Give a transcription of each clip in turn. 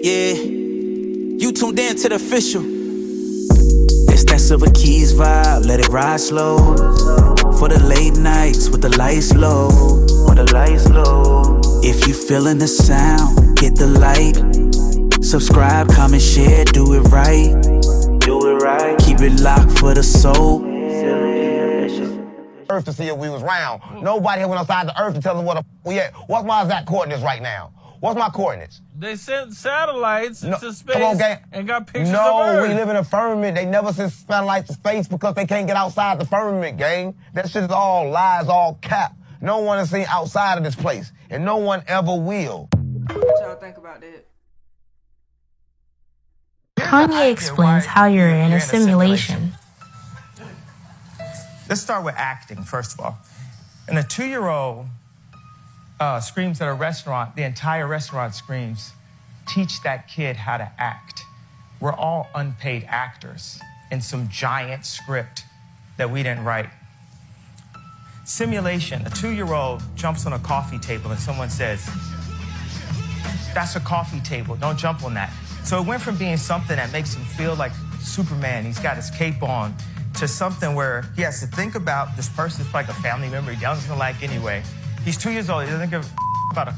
Yeah, you tuned in to the official. It's that SilverKeys vibe, let it ride slow. For the late nights with the lights low. If you feeling the sound, get the light. Subscribe, comment, share, do it right. Keep it locked for the soul. Earth to see if we was round. Nobody here went outside the earth to tell us what we at. What's my exact coordinates right now? What's my coordinates? They sent satellites into space and got pictures of No, Earth. we live in a firmament. They never sent satellites to space because they can't get outside the firmament, gang. That shit is all lies, all cap. No one has seen outside of this place, and no one ever will. What y'all think about that? Kanye explains how you're in a simulation. Let's start with acting, first of all. And a 2-year-old screams at a restaurant, the entire restaurant screams, teach that kid how to act. We're all unpaid actors in some giant script that we didn't write. Simulation, a 2-year-old jumps on a coffee table and someone says, that's a coffee table, don't jump on that. So it went from being something that makes him feel like Superman, he's got his cape on, to something where he has to think about this person's like a family member he doesn't like anyway. He's 2 years old, he doesn't give a about a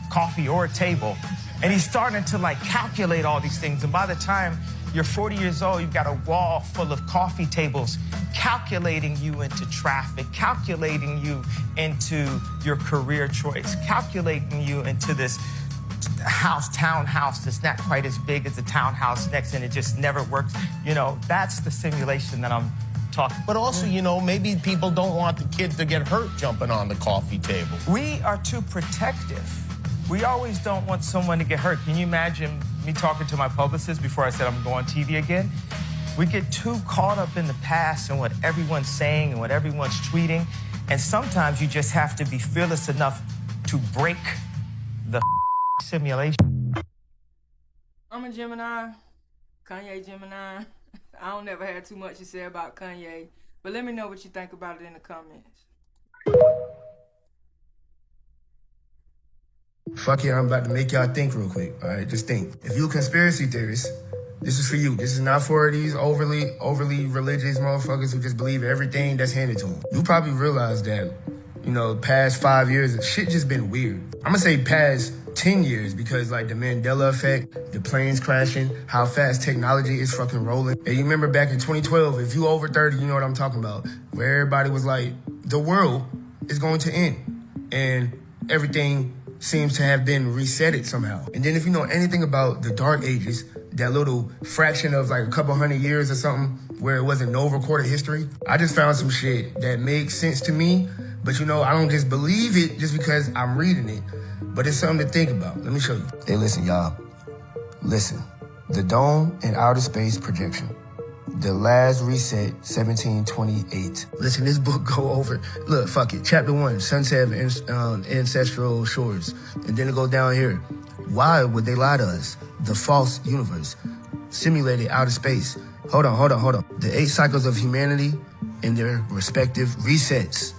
coffee or a table. And he's starting to like calculate all these things. And by the time you're 40 years old, you've got a wall full of coffee tables calculating you into traffic, calculating you into your career choice, calculating you into this townhouse that's not quite as big as the townhouse next, and it just never works. You know, that's the simulation that I'm talking. But also, you know, maybe people don't want the kid to get hurt jumping on the coffee table. We are too protective. We always don't want someone to get hurt. Can you imagine me talking to my publicist before I said I'm going on TV again? We get too caught up in the past and what everyone's saying and what everyone's tweeting. And sometimes you just have to be fearless enough to break the simulation. I'm a Gemini, Kanye Gemini. I don't never have too much to say about Kanye, but let me know what you think about it in the comments. Fuck yeah, I'm about to make y'all think real quick, all right? Just think. If you a conspiracy theorist, this is for you. This is not for these overly religious motherfuckers who just believe everything that's handed to them. You probably realize that, you know, past 5 years, shit just been weird. I'm gonna say past 10 years because like the Mandela effect, the planes crashing, how fast technology is fucking rolling. And you remember back in 2012, if you over 30, you know what I'm talking about, where everybody was like, the world is going to end. And everything seems to have been resetted somehow. And then if you know anything about the Dark Ages, that little fraction of like a couple hundred years or something where it wasn't no recorded history, I just found some shit that makes sense to me. But you know, I don't just believe it just because I'm reading it, but it's something to think about. Let me show you. Hey, listen, y'all. Listen. The Dome and Outer Space Projection. The Last Reset, 1728. Listen, this book go over, look, fuck it. Chapter 1, Sunset of Ancestral Shores. And then it go down here. Why would they lie to us? The false universe. Simulated outer space. Hold on. The 8 cycles of humanity and their respective resets.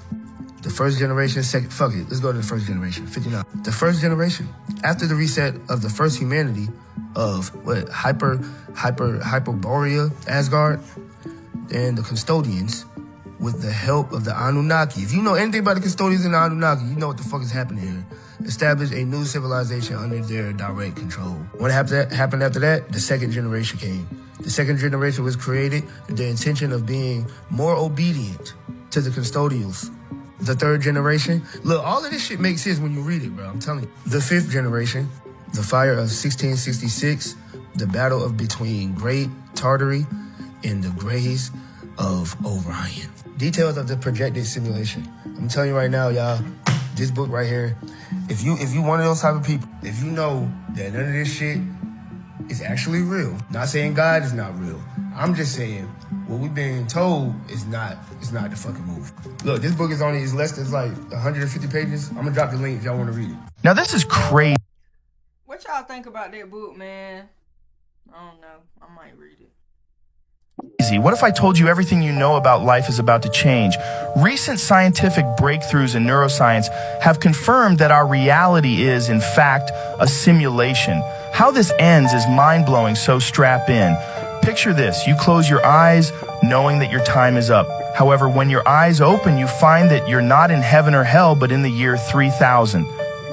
The first generation, fuck it, let's go to the first generation, 59. The first generation, after the reset of the first humanity of what, Hyperborea, Asgard, and the custodians, with the help of the Anunnaki. If you know anything about the custodians and the Anunnaki, you know what the fuck is happening here. Established a new civilization under their direct control. What happened after that? The second generation came. The second generation was created with the intention of being more obedient to the custodials. The third generation, look, all of this shit makes sense when you read it, bro, I'm telling you. The fifth generation, the fire of 1666, the battle of between Great Tartary and the Greys of Orion. Details of the projected simulation. I'm telling you right now, y'all, this book right here, if you one of those type of people, if you know that none of this shit is actually real, not saying God is not real, I'm just saying what we've been told is not the fucking move. Look, this book is less than like 150 pages. I'm gonna drop the link if y'all wanna read it. Now this is crazy. What y'all think about that book, man? I don't know. I might read it. What if I told you everything you know about life is about to change? Recent scientific breakthroughs in neuroscience have confirmed that our reality is, in fact, a simulation. How this ends is mind-blowing, so strap in. Picture this, you close your eyes knowing that your time is up. However, when your eyes open, you find that you're not in heaven or hell, but in the year 3000,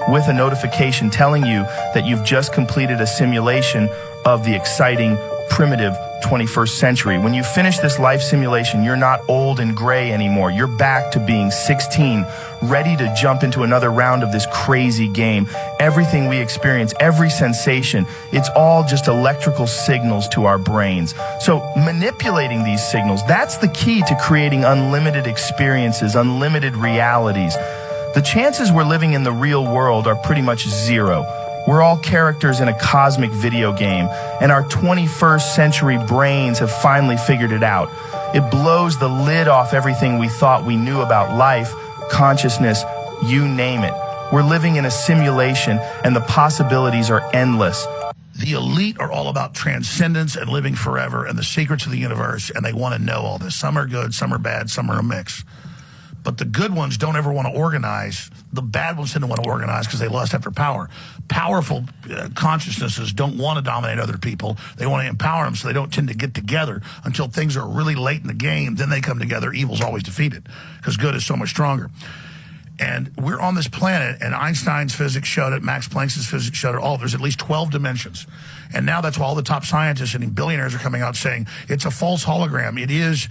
with a notification telling you that you've just completed a simulation of the exciting, primitive 21st century. When you finish this life simulation, you're not old and gray anymore. You're back to being 16, ready to jump into another round of this crazy game. Everything we experience, every sensation, it's all just electrical signals to our brains. So manipulating these signals, that's the key to creating unlimited experiences, unlimited realities. The chances we're living in the real world are pretty much zero. We're all characters in a cosmic video game, and our 21st century brains have finally figured it out. It blows the lid off everything we thought we knew about life, consciousness, you name it. We're living in a simulation, and the possibilities are endless. The elite are all about transcendence and living forever and the secrets of the universe, and they want to know all this. Some are good, some are bad, some are a mix. But the good ones don't ever want to organize. The bad ones tend to want to organize because they lust after power. Powerful consciousnesses don't want to dominate other people. They want to empower them, so they don't tend to get together until things are really late in the game. Then they come together. Evil's always defeated because good is so much stronger. And we're on this planet, and Einstein's physics showed it, Max Planck's physics showed it, there's at least 12 dimensions. And now that's why all the top scientists and billionaires are coming out saying it's a false hologram. It is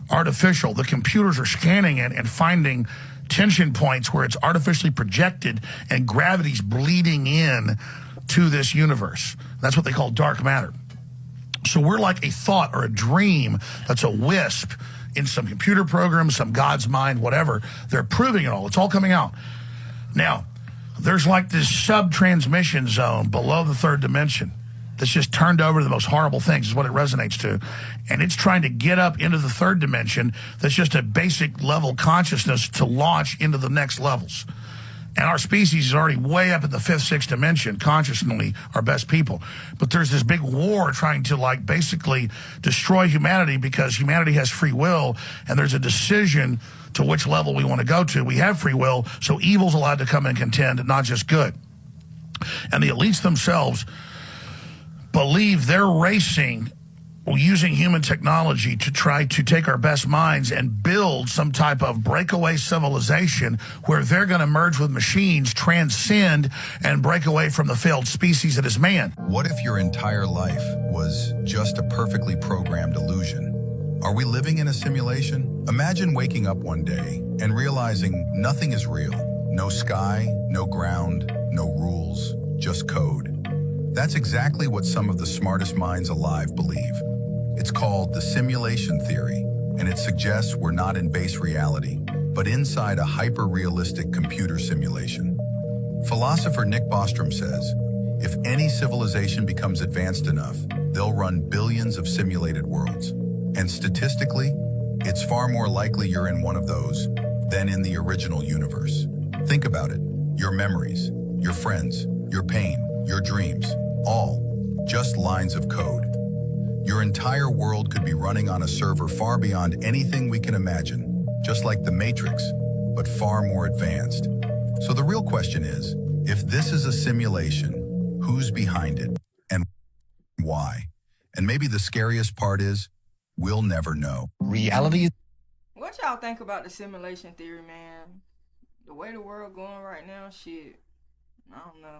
artificial. The computers are scanning it and finding tension points where it's artificially projected and gravity's bleeding in to this universe. That's what they call dark matter. So we're like a thought or a dream that's a wisp in some computer program, some God's mind, whatever. They're proving it all. It's all coming out. Now, there's like this sub-transmission zone below the third dimension that's just turned over to the most horrible things is what it resonates to. And it's trying to get up into the third dimension that's just a basic level consciousness to launch into the next levels. And our species is already way up in the fifth, sixth dimension, consciously our best people. But there's this big war trying to like basically destroy humanity because humanity has free will and there's a decision to which level we want to go to. We have free will, so evil's allowed to come and contend, not just good. And the elites themselves believe they're racing using human technology to try to take our best minds and build some type of breakaway civilization where they're going to merge with machines, transcend, and break away from the failed species that is man. What if your entire life was just a perfectly programmed illusion? Are we living in a simulation? Imagine waking up one day and realizing nothing is real. No sky, no ground, no rules, just code. That's exactly what some of the smartest minds alive believe. It's called the simulation theory, and it suggests we're not in base reality, but inside a hyper-realistic computer simulation. Philosopher Nick Bostrom says, if any civilization becomes advanced enough, they'll run billions of simulated worlds. And statistically, it's far more likely you're in one of those than in the original universe. Think about it. Your memories, your friends, your pain, your dreams, all just lines of code. Your entire world could be running on a server far beyond anything we can imagine, just like the Matrix, but far more advanced. So the real question is, if this is a simulation, who's behind it and why? And maybe the scariest part is, we'll never know. Reality. What y'all think about the simulation theory, man? The way the world going right now, shit. I don't know.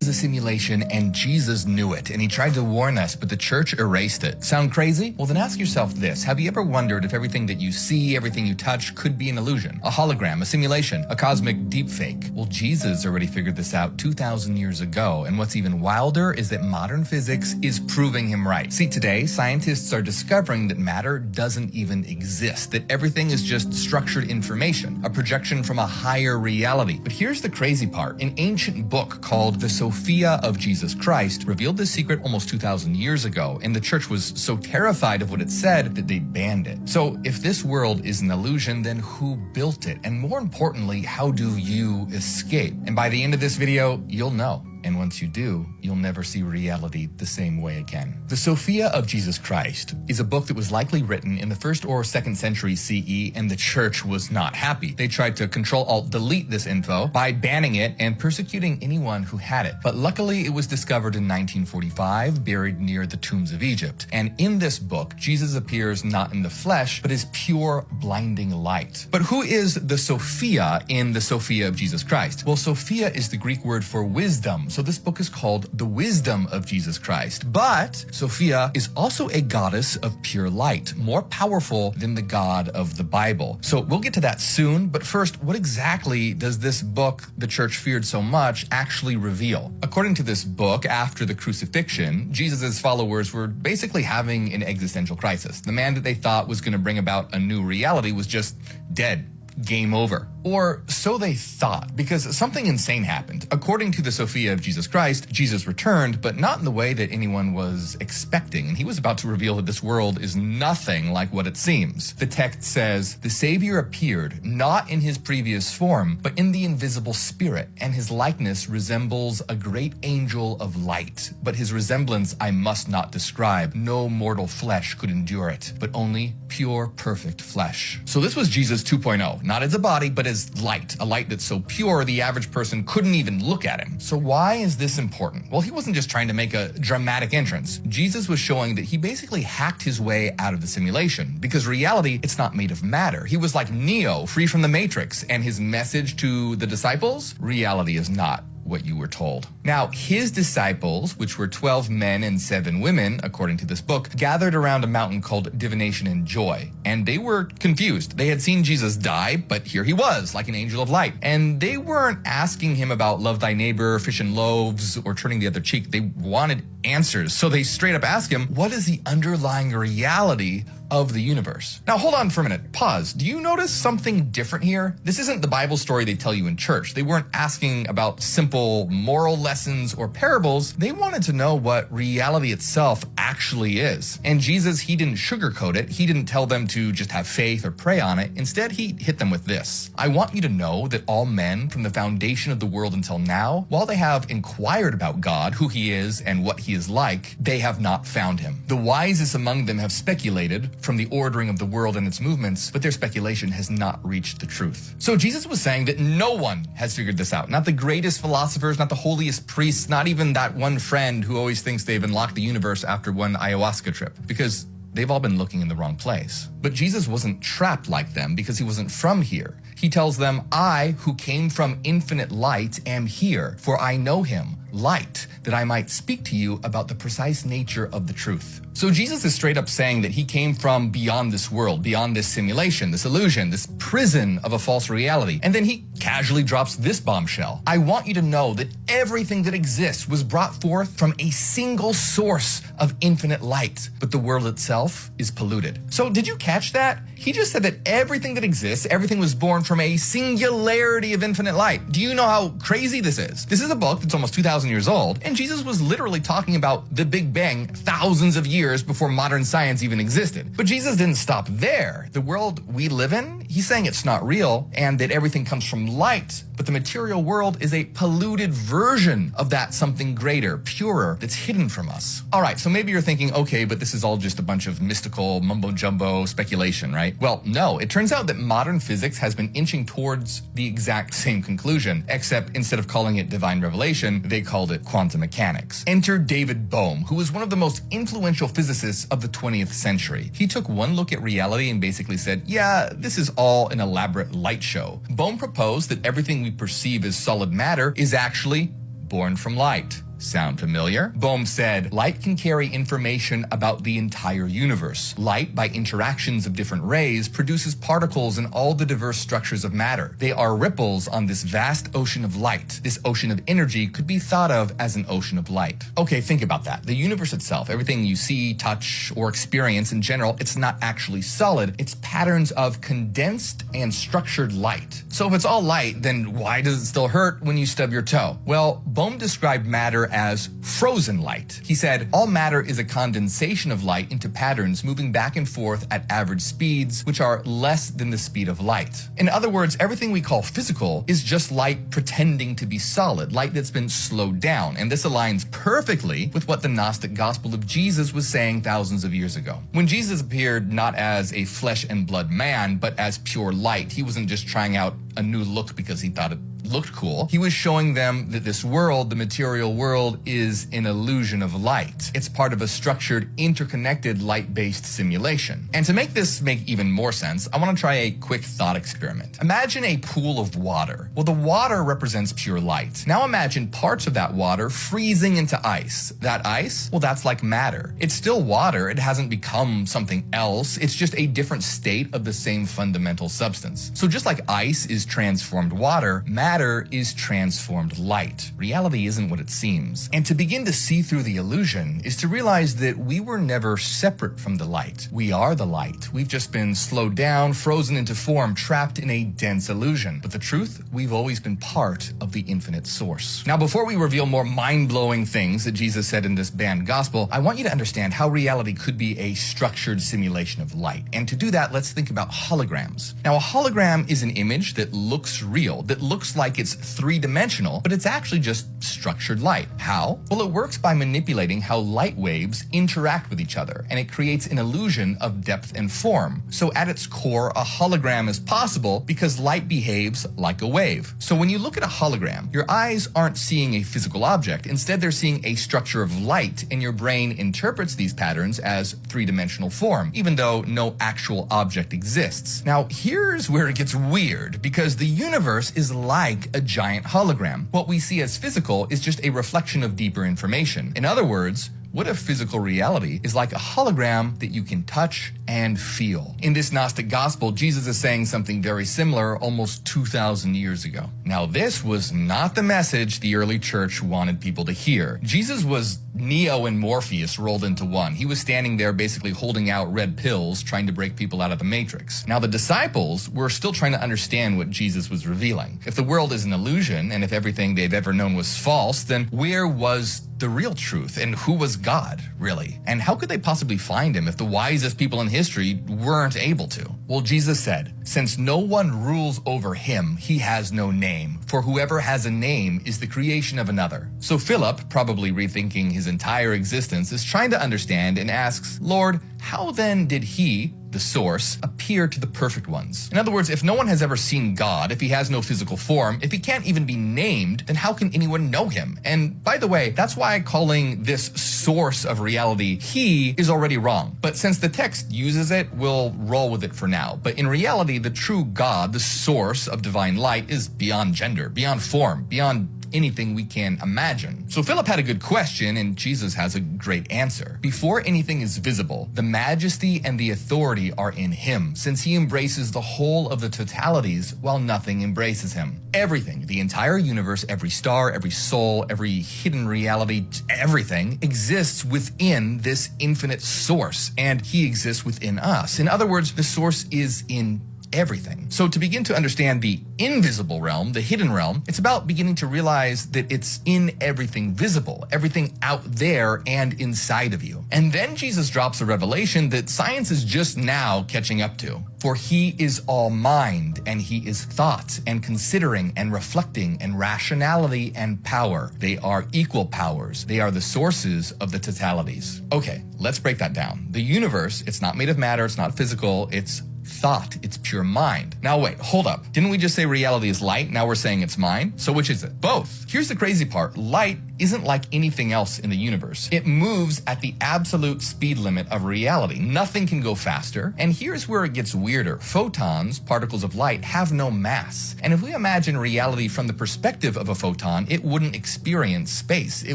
Is a simulation, and Jesus knew it, and he tried to warn us, but the church erased it. Sound crazy? Well, then ask yourself this. Have you ever wondered if everything that you see, everything you touch, could be an illusion? A hologram, a simulation, a cosmic deepfake? Well, Jesus already figured this out 2,000 years ago, and what's even wilder is that modern physics is proving him right. See, today, scientists are discovering that matter doesn't even exist, that everything is just structured information, a projection from a higher reality. But here's the crazy part. An ancient book called the Sophia of Jesus Christ revealed this secret almost 2,000 years ago, and the church was so terrified of what it said that they banned it. So if this world is an illusion, then who built it? And more importantly, how do you escape? And by the end of this video, you'll know. And once you do, you'll never see reality the same way again. The Sophia of Jesus Christ is a book that was likely written in the 1st or 2nd century CE, and the church was not happy. They tried to Control-Alt-Delete this info by banning it and persecuting anyone who had it. But luckily, it was discovered in 1945, buried near the tombs of Egypt. And in this book, Jesus appears not in the flesh, but as pure, blinding light. But who is the Sophia in the Sophia of Jesus Christ? Well, Sophia is the Greek word for wisdom. So this book is called The Wisdom of Jesus Christ. But Sophia is also a goddess of pure light, more powerful than the God of the Bible. So we'll get to that soon. But first, what exactly does this book the church feared so much actually reveal? According to this book, after the crucifixion, Jesus' followers were basically having an existential crisis. The man that they thought was going to bring about a new reality was just dead. Game over. Or so they thought, because something insane happened. According to the Sophia of Jesus Christ, Jesus returned, but not in the way that anyone was expecting, and he was about to reveal that this world is nothing like what it seems. The text says, "The Savior appeared, not in his previous form, but in the invisible spirit, and his likeness resembles a great angel of light. But his resemblance I must not describe. No mortal flesh could endure it, but only pure, perfect flesh." So this was Jesus 2.0, not as a body, but as light, a light that's so pure the average person couldn't even look at him. So why is this important? Well, he wasn't just trying to make a dramatic entrance. Jesus was showing that he basically hacked his way out of the simulation, because reality, it's not made of matter. He was like Neo, free from the Matrix, and his message to the disciples, reality is not what you were told. Now, his disciples, which were 12 men and 7 women, according to this book, gathered around a mountain called Divination and Joy, and they were confused. They had seen Jesus die, but here he was, like an angel of light. And they weren't asking him about love thy neighbor, fish and loaves, or turning the other cheek. They wanted answers. So they straight up asked him, what is the underlying reality of the universe? Now, hold on for a minute. Pause. Do you notice something different here? This isn't the Bible story they tell you in church. They weren't asking about simple moral lessons or parables. They wanted to know what reality itself actually is. And Jesus, he didn't sugarcoat it. He didn't tell them to just have faith or pray on it. Instead, he hit them with this. I want you to know that all men from the foundation of the world until now, while they have inquired about God, who he is and what he is like, they have not found him. The wisest among them have speculated from the ordering of the world and its movements, but their speculation has not reached the truth. So Jesus was saying that no one has figured this out. Not the greatest philosophers, not the holiest priests, not even that one friend who always thinks they've unlocked the universe after one ayahuasca trip, because they've all been looking in the wrong place. But Jesus wasn't trapped like them because he wasn't from here. He tells them, I, who came from infinite light, am here, for I know him, light, that I might speak to you about the precise nature of the truth. So Jesus is straight up saying that he came from beyond this world, beyond this simulation, this illusion, this prison of a false reality. And then he casually drops this bombshell. I want you to know that everything that exists was brought forth from a single source of infinite light, but the world itself is polluted. So did you catch that? He just said that everything that exists, everything was born from a singularity of infinite light. Do you know how crazy this is? This is a book that's almost 2,000 years old, and Jesus was literally talking about the Big Bang thousands of years before modern science even existed. But Jesus didn't stop there. The world we live in, he's saying it's not real and that everything comes from light, but the material world is a polluted version of that something greater, purer, that's hidden from us. All right, so maybe you're thinking, okay, but this is all just a bunch of mystical mumbo-jumbo speculation, right? Well, no, it turns out that modern physics has been inching towards the exact same conclusion, except instead of calling it divine revelation, they called it quantum mechanics. Enter David Bohm, who was one of the most influential physicists of the 20th century. He took one look at reality and basically said, yeah, this is all an elaborate light show. Bohm proposed that everything we perceive as solid matter is actually born from light. Sound familiar? Bohm said, light can carry information about the entire universe. Light, by interactions of different rays, produces particles in all the diverse structures of matter. They are ripples on this vast ocean of light. This ocean of energy could be thought of as an ocean of light. Okay, think about that. The universe itself, everything you see, touch, or experience in general, it's not actually solid. It's patterns of condensed and structured light. So if it's all light, then why does it still hurt when you stub your toe? Well, Bohm described matter as frozen light. He said, all matter is a condensation of light into patterns moving back and forth at average speeds, which are less than the speed of light. In other words, everything we call physical is just light pretending to be solid, light that's been slowed down. And this aligns perfectly with what the Gnostic gospel of Jesus was saying thousands of years ago. When Jesus appeared not as a flesh and blood man, but as pure light, he wasn't just trying out a new look because he thought it looked cool. He was showing them that this world, the material world, is an illusion of light. It's part of a structured, interconnected, light-based simulation. And to make this make even more sense, I want to try a quick thought experiment. Imagine a pool of water. Well, the water represents pure light. Now imagine parts of that water freezing into ice. That ice, well, that's like matter. It's still water. It hasn't become something else. It's just a different state of the same fundamental substance. So just like ice is transformed water, matter is transformed light. Reality isn't what it seems. And to begin to see through the illusion is to realize that we were never separate from the light. We are the light. We've just been slowed down, frozen into form, trapped in a dense illusion. But the truth, we've always been part of the infinite source. Now, before we reveal more mind-blowing things that Jesus said in this banned gospel, I want you to understand how reality could be a structured simulation of light. And to do that, let's think about holograms. Now, a hologram is an image that looks real, that looks like it's three-dimensional, but it's actually just structured light. How? Well, it works by manipulating how light waves interact with each other, and it creates an illusion of depth and form. So at its core, a hologram is possible because light behaves like a wave. So when you look at a hologram, your eyes aren't seeing a physical object. Instead, they're seeing a structure of light, and your brain interprets these patterns as three-dimensional form, even though no actual object exists. Now, here's where it gets weird, because the universe is like a giant hologram. What we see as physical is just a reflection of deeper information. In other words, what if physical reality is like a hologram that you can touch and feel? In this Gnostic gospel, Jesus is saying something very similar almost 2,000 years ago. Now, this was not the message the early church wanted people to hear. Jesus was Neo and Morpheus rolled into one. He was standing there basically holding out red pills, trying to break people out of the matrix. Now, the disciples were still trying to understand what Jesus was revealing. If the world is an illusion, and if everything they've ever known was false, then where was the real truth, and who was God, really? And how could they possibly find him if the wisest people in history weren't able to? Well, Jesus said, since no one rules over him, he has no name, for whoever has a name is the creation of another. So Philip, probably rethinking his entire existence, is trying to understand and asks, Lord, how then did he, the source, appear to the perfect ones? In other words, if no one has ever seen God, if he has no physical form, if he can't even be named, then how can anyone know him? And by the way, that's why calling this source of reality he is already wrong. But since the text uses it, we'll roll with it for now. But in reality, the true God, the source of divine light, is beyond gender, beyond form, beyond anything we can imagine. So Philip had a good question, and Jesus has a great answer. Before anything is visible, the majesty and the authority are in him, since he embraces the whole of the totalities while nothing embraces him. Everything, the entire universe, every star, every soul, every hidden reality, everything exists within this infinite source, and he exists within us. In other words, the source is in everything. So to begin to understand the invisible realm, the hidden realm, it's about beginning to realize that it's in everything visible, everything out there and inside of you. And then Jesus drops a revelation that science is just now catching up to. For he is all mind, and he is thought, and considering, and reflecting, and rationality, and power. They are equal powers. They are the sources of the totalities. Okay, let's break that down. The universe, it's not made of matter, it's not physical, it's thought, it's pure mind. Now wait, hold up. Didn't we just say reality is light? Now we're saying it's mind? So which is it? Both. Here's the crazy part. Light isn't like anything else in the universe. It moves at the absolute speed limit of reality. Nothing can go faster. And here's where it gets weirder. Photons, particles of light, have no mass. And if we imagine reality from the perspective of a photon, it wouldn't experience space. It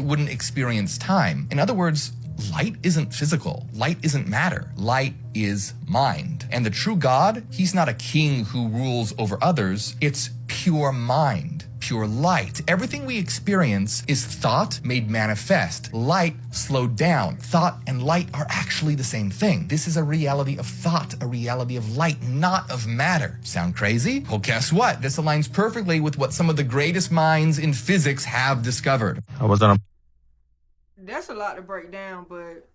wouldn't experience time. In other words, light isn't physical. Light isn't matter. Light is mind. And the true God, he's not a king who rules over others. It's pure mind, pure light. Everything we experience is thought made manifest. Light slowed down. Thought and light are actually the same thing. This is a reality of thought, a reality of light, not of matter. Sound crazy? Well, guess what? This aligns perfectly with what some of the greatest minds in physics have discovered. I was on a lot to break down, but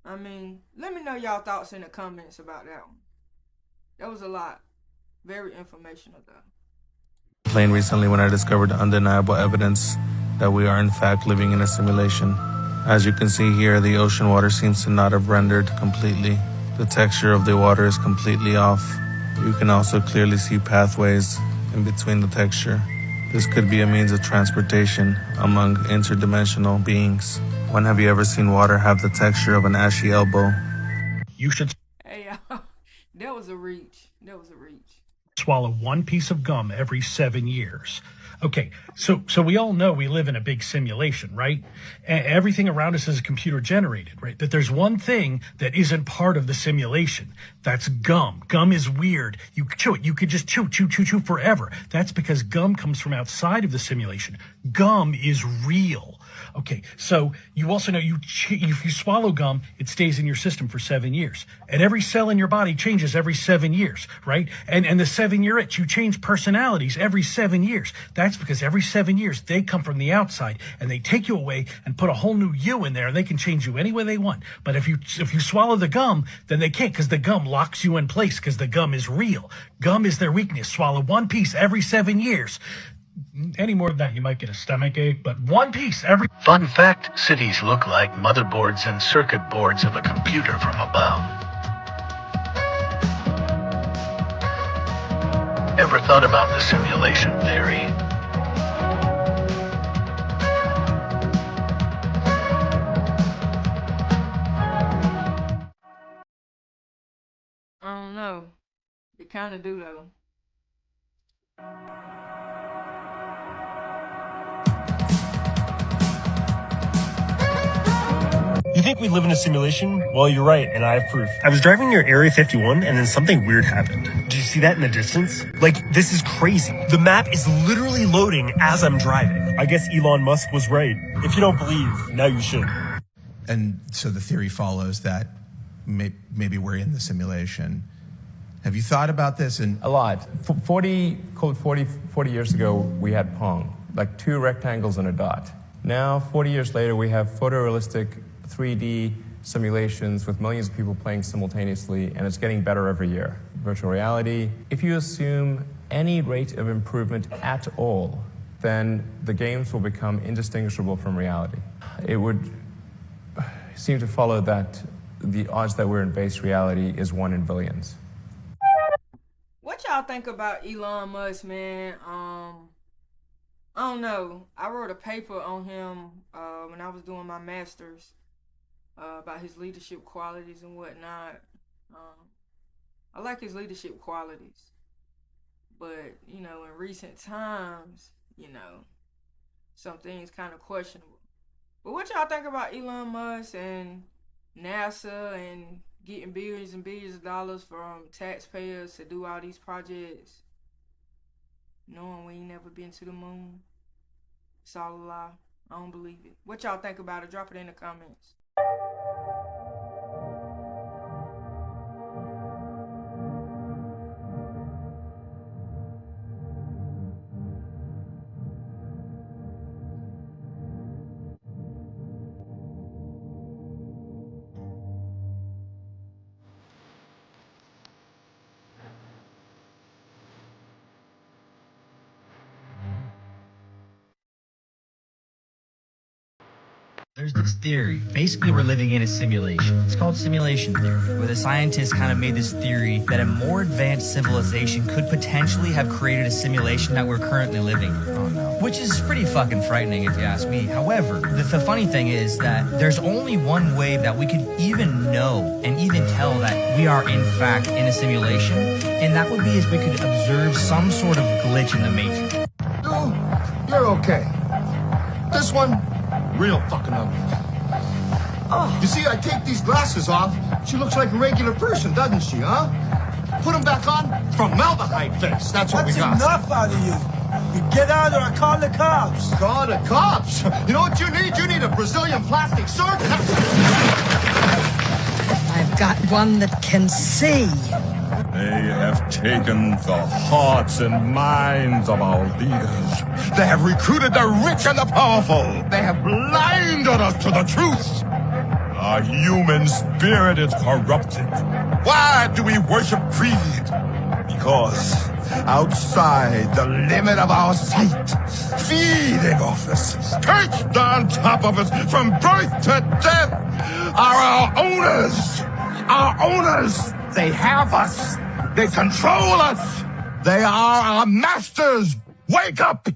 I mean, let me know y'all thoughts in the comments about that one. That was a lot. Very informational though. Plane recently when I discovered undeniable evidence that we are in fact living in a simulation. As you can see here, the ocean water seems to not have rendered completely. The texture of the water is completely off. You can also clearly see pathways in between the texture. This could be a means of transportation among interdimensional beings. When have you ever seen water have the texture of an ashy elbow? You should Hey, y'all. That was a reach. That was a reach. swallow one piece of gum every 7 years. Okay, so we all know we live in a big simulation, right? Everything around us is computer generated, right? But there's one thing that isn't part of the simulation. That's gum. Gum is weird. You chew it. You could just chew forever. That's because gum comes from outside of the simulation. Gum is real. Okay, so you also know if you swallow gum, it stays in your system for 7 years. And every cell in your body changes every 7 years, right? And the 7-year itch, you change personalities every 7 years. That's because every 7 years, they come from the outside and they take you away and put a whole new you in there, and they can change you any way they want. But if you swallow the gum, then they can't, because the gum locks you in place, because the gum is real. Gum is their weakness. Swallow one piece every 7 years. Any more than that, you might get a stomach ache, but one piece every... Fun fact, cities look like motherboards and circuit boards of a computer from above. Ever thought about the simulation theory? I don't know. You kind of do though. You think we live in a simulation? Well, you're right, and I have proof. I was driving near Area 51, and then something weird happened. Did you see that in the distance? Like, this is crazy. The map is literally loading as I'm driving. I guess Elon Musk was right. If you don't believe, now you should. And so the theory follows that maybe we're in the simulation. Have you thought about this? And a lot. 40 years ago, we had Pong, like 2 rectangles and a dot. Now, 40 years later, we have photorealistic 3D simulations with millions of people playing simultaneously, and it's getting better every year. Virtual reality. If you assume any rate of improvement at all, then the games will become indistinguishable from reality. It would seem to follow that the odds that we're in base reality is 1 in billions. What y'all think about Elon Musk, man? I don't know. I wrote a paper on him when I was doing my master's about his leadership qualities and whatnot. I like his leadership qualities, but you know, in recent times, you know, some things kind of questionable. But what y'all think about Elon Musk and NASA and getting billions and billions of dollars from taxpayers to do all these projects, knowing we ain't never been to the moon? It's all a lie. I don't believe it. What y'all think about it? Drop it in the comments. There's this theory. Basically, we're living in a simulation. It's called simulation theory, where the scientists kind of made this theory that a more advanced civilization could potentially have created a simulation that we're currently living in. Oh, no. Which is pretty fucking frightening if you ask me. However, the funny thing is that there's only one way that we could even know and even tell that we are in fact in a simulation, and that would be if we could observe some sort of glitch in the matrix. No, you're okay. This one, real fucking ugly. Oh, you see, I take these glasses off, she looks like a regular person, doesn't she, huh? Put them back on, formaldehyde face. That's what we got. That's enough out of you. You get out or I call the cops. Call the cops? You know what you need? You need a Brazilian plastic surgeon. I've got one that can see. They have taken the hearts and minds of our leaders. They have recruited the rich and the powerful. They have blinded us to the truth. Our human spirit is corrupted. Why do we worship greed? Because outside the limit of our sight, feeding offices, perched on top of us from birth to death, are our owners. Our owners. They have us. They control us. They are our masters. Wake up.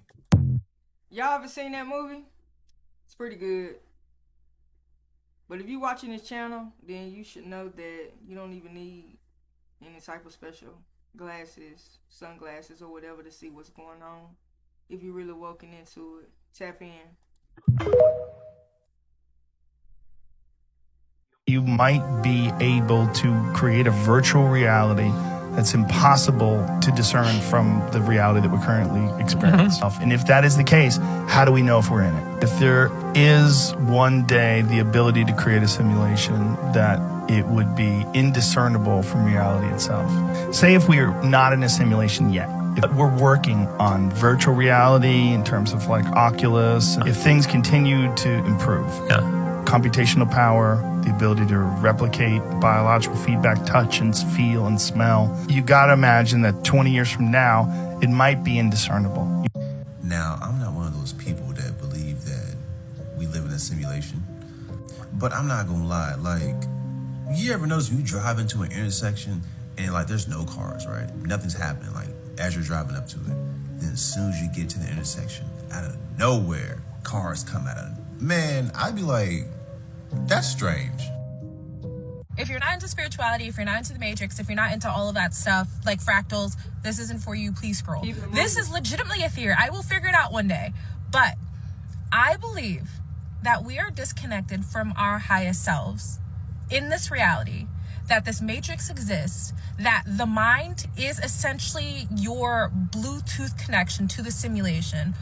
Y'all ever seen that movie? It's pretty good. But if you're watching this channel, then you should know that you don't even need any type of special glasses, sunglasses, or whatever to see what's going on. If you're really woken into it, tap in. You might be able to create a virtual reality that's impossible to discern from the reality that we're currently experiencing. And if that is the case, how do we know if we're in it? If there is one day the ability to create a simulation that it would be indiscernible from reality itself. Say if we're not in a simulation yet, if we're working on virtual reality in terms of like Oculus, if things continue to improve, computational power, the ability to replicate biological feedback, touch and feel and smell, you gotta imagine that 20 years from now, it might be indiscernible. Now, I'm not one of those people that believe that we live in a simulation, but I'm not gonna lie, like, you ever notice when you drive into an intersection and like there's no cars, right? Nothing's happening, like as you're driving up to it. Then as soon as you get to the intersection, out of nowhere, cars come out of it. Man, I'd be like, that's strange. If you're not into spirituality, if you're not into the Matrix, if you're not into all of that stuff, like fractals, this isn't for you, please scroll. This is legitimately a theory. I will figure it out one day. But I believe that we are disconnected from our highest selves in this reality, that this Matrix exists, that the mind is essentially your Bluetooth connection to the simulation,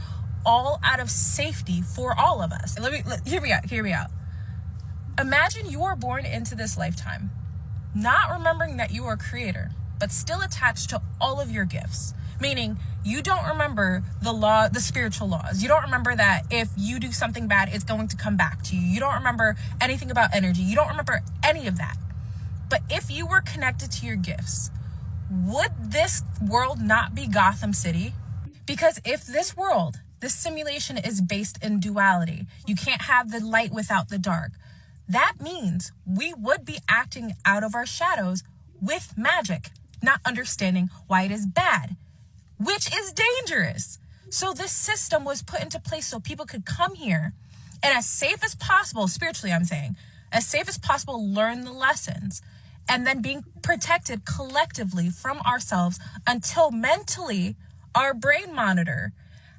all out of safety for all of us. Hear me out. Imagine you are born into this lifetime, not remembering that you are a creator, but still attached to all of your gifts. Meaning, you don't remember the spiritual laws. You don't remember that if you do something bad, it's going to come back to you. You don't remember anything about energy. You don't remember any of that. But if you were connected to your gifts, would this world not be Gotham City? Because if this world, this simulation is based in duality, you can't have the light without the dark. That means we would be acting out of our shadows with magic, not understanding why it is bad, which is dangerous. So this system was put into place so people could come here and as safe as possible, spiritually I'm saying, as safe as possible, learn the lessons and then being protected collectively from ourselves until mentally our brain monitor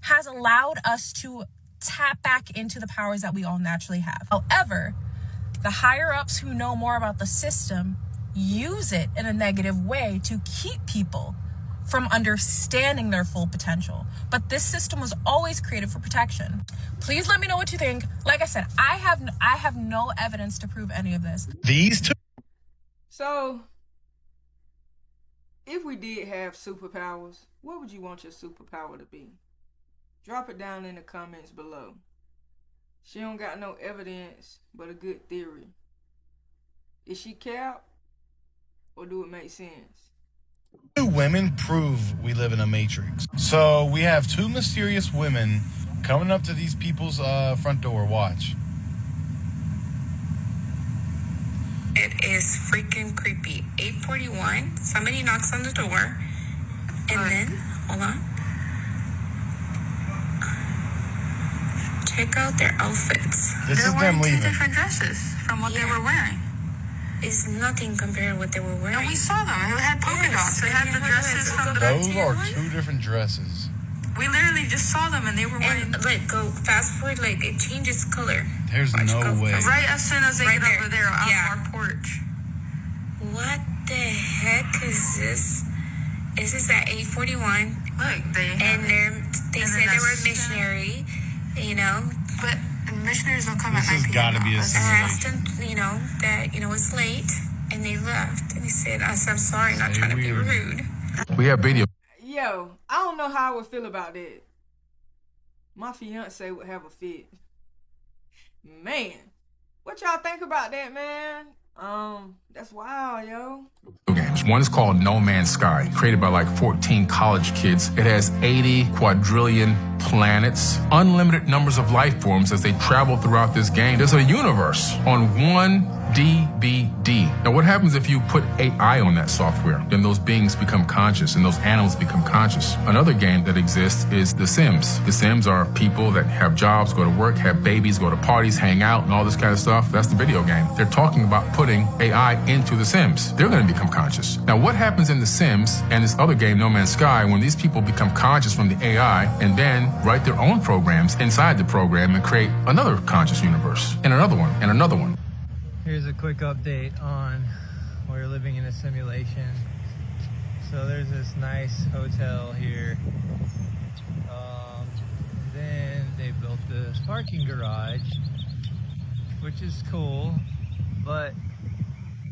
has allowed us to tap back into the powers that we all naturally have. However, the higher ups who know more about the system use it in a negative way to keep people from understanding their full potential. But this system was always created for protection. Please let me know what you think. Like I said, I have no evidence to prove any of this. These two. So, if we did have superpowers, what would you want your superpower to be? Drop it down in the comments below. She don't got no evidence, but a good theory. Is she cap, or do it make sense? Two women prove we live in a matrix. So we have two mysterious women coming up to these people's front door. Watch. It is freaking creepy. 8:41. Somebody knocks on the door, and then hold on. Check out their outfits. They're wearing two different dresses from what they were wearing. It's nothing compared to what they were wearing. No, we saw them. They had polka dots. They had the dresses from the Those are two different dresses. We literally just saw them and they were wearing. And like, go fast forward, like it changes color. There's no way. Right as soon as they get over there on our porch. What the heck is this? This is at 8:41. Look, they said they were missionary, you know. But missionaries don't come at 9 p.m. This has got to be a I asked them, you know, that, you know, it's late. and they left. And he said, I said, I'm sorry, not trying to be rude. We have video. Yo, I don't know how I would feel about that. My fiance would have a fit. Man, what y'all think about that, man? That's wild, yo. Games. One is called No Man's Sky, created by like 14 college kids. It has 80 quadrillion planets, unlimited numbers of life forms as they travel throughout this game. There's a universe on one DVD. Now, what happens if you put AI on that software? Then those beings become conscious and those animals become conscious. Another game that exists is The Sims. The Sims are people that have jobs, go to work, have babies, go to parties, hang out, and all this kind of stuff. That's the video game. They're talking about putting AI into The Sims. They're going to become conscious. Now, what happens in The Sims and this other game, No Man's Sky, when these people become conscious from the AI and then write their own programs inside the program and create another conscious universe and another one and another one? Here's a quick update on we're living in a simulation. So there's this nice hotel here. Then they built this parking garage, which is cool, but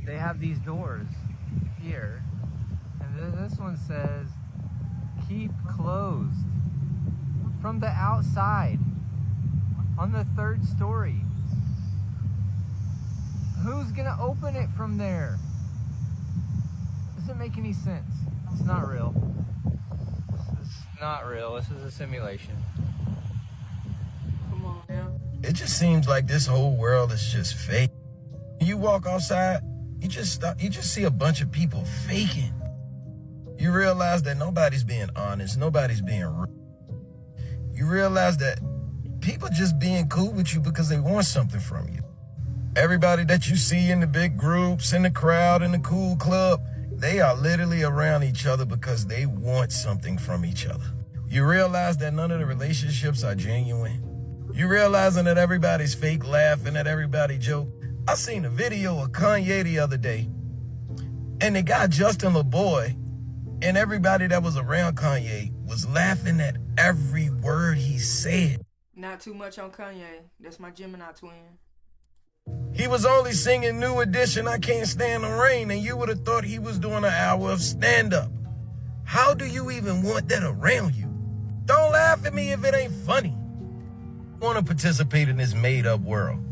they have these doors here. And then this one says, keep closed from the outside on the 3rd story. Who's gonna open it from there? Doesn't make any sense. It's not real. This is not real. This is a simulation. Come on now. It just seems like this whole world is just fake. You walk outside, you just see a bunch of people faking. You realize that nobody's being honest, nobody's being real. You realize that people just being cool with you because they want something from you. Everybody that you see in the big groups, in the crowd, in the cool club, they are literally around each other because they want something from each other. You realize that none of the relationships are genuine. You realizing that everybody's fake laughing at everybody joke. I seen a video of Kanye the other day, and the guy Justin LaBoy and everybody that was around Kanye was laughing at every word he said. Not too much on Kanye. That's my Gemini twin. He was only singing New Edition, I Can't Stand the Rain, and you would have thought he was doing an hour of stand-up. How do you even want that around you? Don't laugh at me if it ain't funny. Want to participate in this made-up world.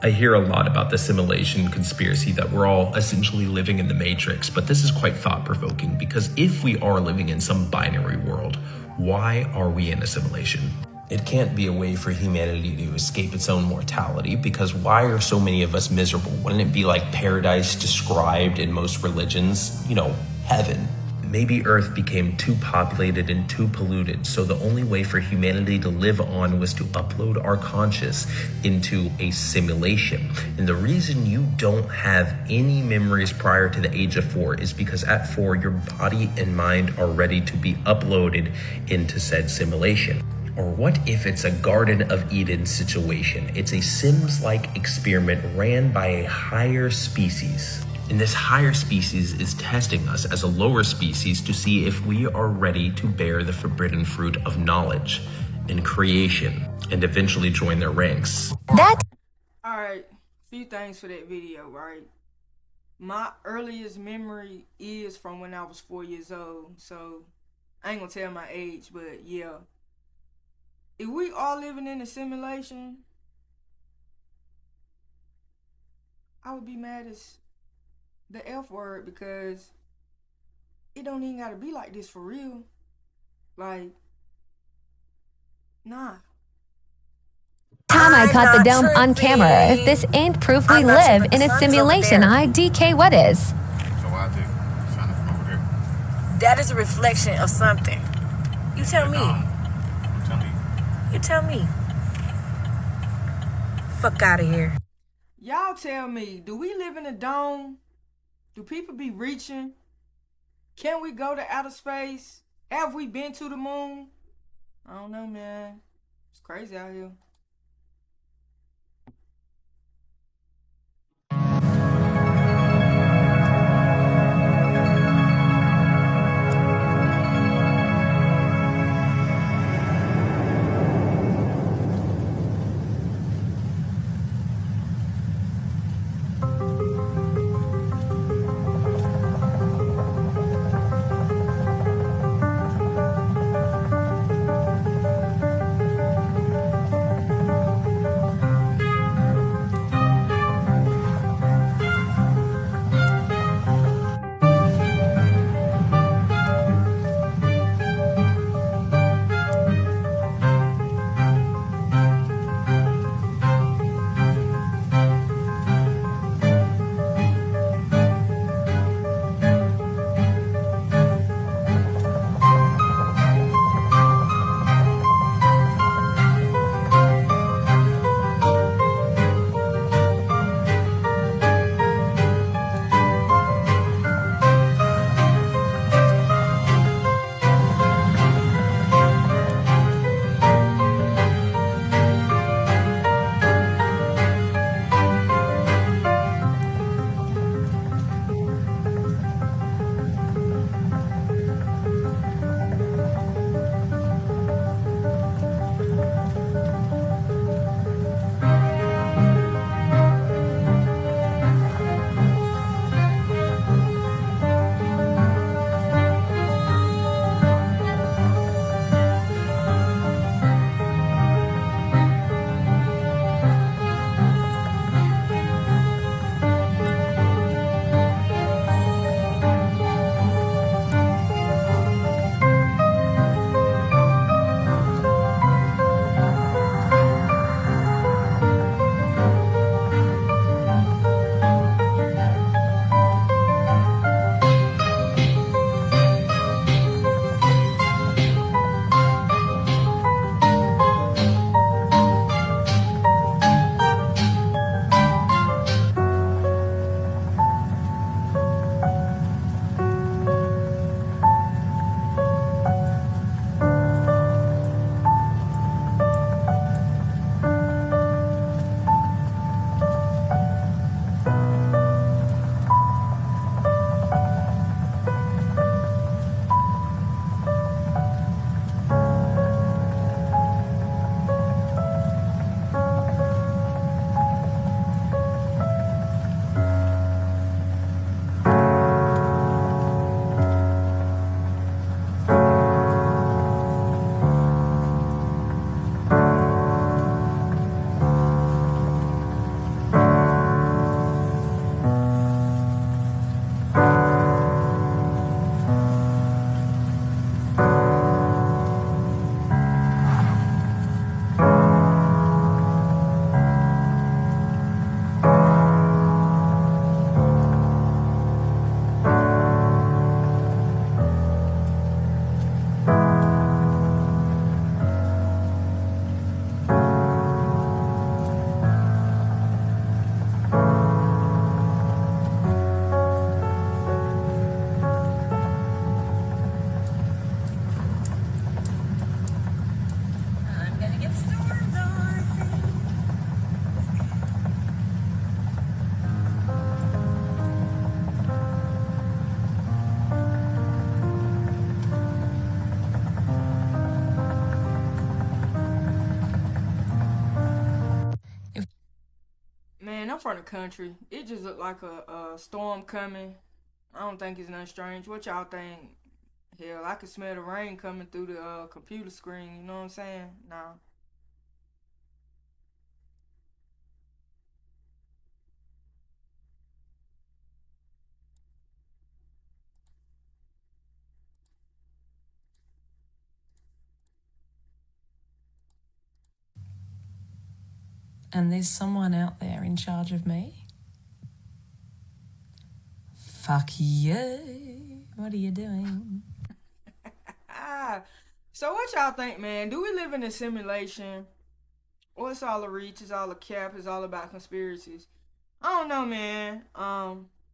I hear a lot about the simulation conspiracy that we're all essentially living in the Matrix, but this is quite thought-provoking because if we are living in some binary world, why are we in a simulation? It can't be a way for humanity to escape its own mortality, because why are so many of us miserable? Wouldn't it be like paradise described in most religions? You know, heaven. Maybe Earth became too populated and too polluted, so the only way for humanity to live on was to upload our conscious into a simulation. And the reason you don't have any memories prior to the age of 4 is because at 4, your body and mind are ready to be uploaded into said simulation. Or what if it's a Garden of Eden situation? It's a Sims-like experiment ran by a higher species. And this higher species is testing us as a lower species to see if we are ready to bear the forbidden fruit of knowledge and creation and eventually join their ranks. Alright, few things for that video, right? My earliest memory is from when I was 4 years old, so I ain't gonna tell my age, but yeah. If we all living in a simulation, I would be mad as the F word because it don't even gotta be like this for real. Like, nah. Time I caught the dome on camera. If this ain't proof we live in a simulation, IDK, what is? That is a reflection of something. You tell me. You tell me. Fuck out of here. Y'all tell me, do we live in a dome? Do people be reaching? Can we go to outer space? Have we been to the moon? I don't know, man. It's crazy out here. I'm from the country. It just looked like a storm coming. I don't think it's nothing strange. What y'all think? Hell, I could smell the rain coming through the computer screen. You know what I'm saying? Nah. And there's someone out there in charge of me? Fuck you. What are you doing? So what y'all think, man? Do we live in a simulation? Or it's all a reach, it's all a cap, it's all about conspiracies? I don't know, man.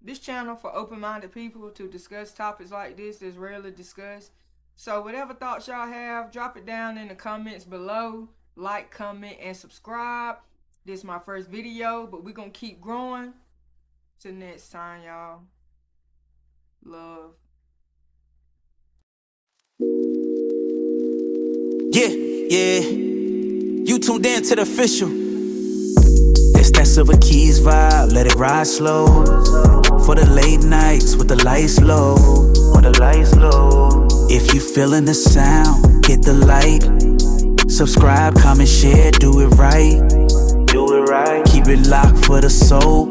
This channel for open-minded people to discuss topics like this is rarely discussed. So whatever thoughts y'all have, drop it down in the comments below. Like, comment, and subscribe. This is my first video, but we're gonna keep growing. Till next time, y'all. Love. Yeah. You tuned in to the official. It's that SilverKeys vibe, let it ride slow. For the late nights with the lights low. If you feeling the sound, hit the like. Subscribe, comment, share, do it right. Keep it locked for the soul.